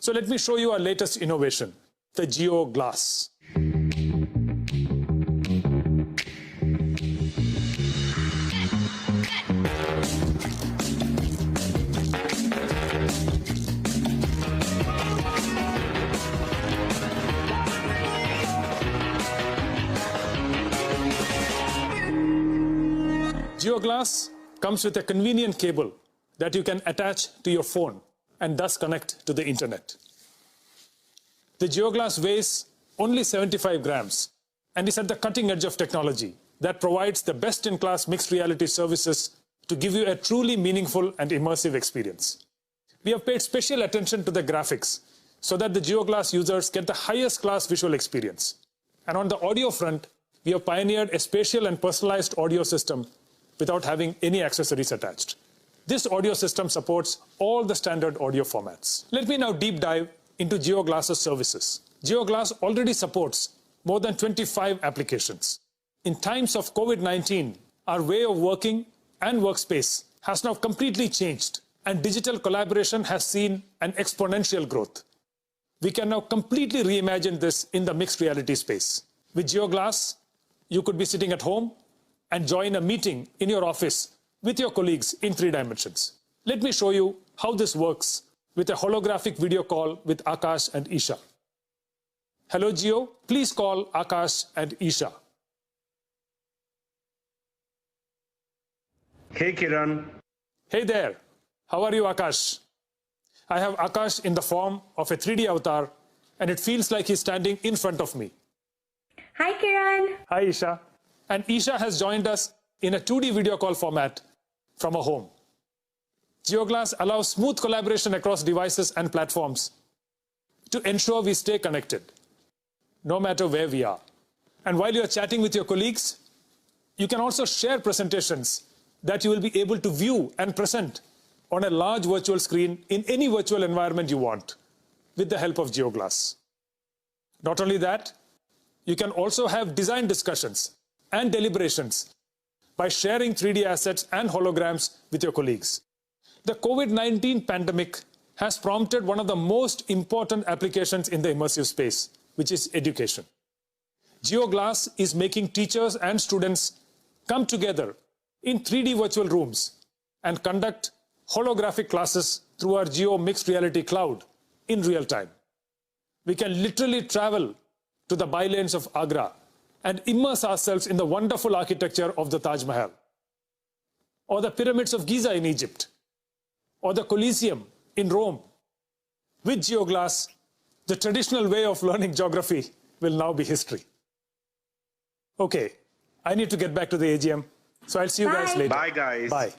So let me show you our latest innovation, the Geo Glass. Geo Glass comes with a convenient cable that you can attach to your phone and thus connect to the internet. The Geo Glass weighs only 75 grams and is at the cutting edge of technology that provides the best-in-class mixed reality services to give you a truly meaningful and immersive experience. We have paid special attention to the graphics so that the Geo Glass users get the highest class visual experience. And on the audio front, we have pioneered a spatial and personalized audio system without having any accessories attached. This audio system supports all the standard audio formats. Let me now deep dive into Geo Glass's services. Geo Glass already supports more than 25 applications. In times of COVID-19, our way of working and workspace has now completely changed, and digital collaboration has seen an exponential growth. We can now completely reimagine this in the mixed reality space. With Geo Glass, you could be sitting at home and join a meeting in your office with your colleagues in 3 dimensions. Let me show you how this works with a holographic video call with Akash and Isha. Hello Geo, please call Akash and Isha. Hey Kiran. Hey there, how are you Akash? I have Akash in the form of a 3D avatar and it feels like he's standing in front of me. Hi Kiran. Hi Isha. And Isha has joined us in a 2D video call format from her home. Geo Glass allows smooth collaboration across devices and platforms to ensure we stay connected, no matter where we are. And while you're chatting with your colleagues, you can also share presentations that you will be able to view and present on a large virtual screen in any virtual environment you want with the help of Geo Glass. Not only that, you can also have design discussions and deliberations by sharing 3D assets and holograms with your colleagues. The COVID-19 pandemic has prompted one of the most important applications in the immersive space, which is education. Geo Glass is making teachers and students come together in 3D virtual rooms and conduct holographic classes through our Geo Mixed Reality Cloud in real time. We can literally travel to the bylanes of Agra and immerse ourselves in the wonderful architecture of the Taj Mahal, or the pyramids of Giza in Egypt, or the Colosseum in Rome. With Geo Glass, the traditional way of learning geography will now be history. Okay, I need to get back to the AGM, so I'll see you guys later. Bye guys. Bye.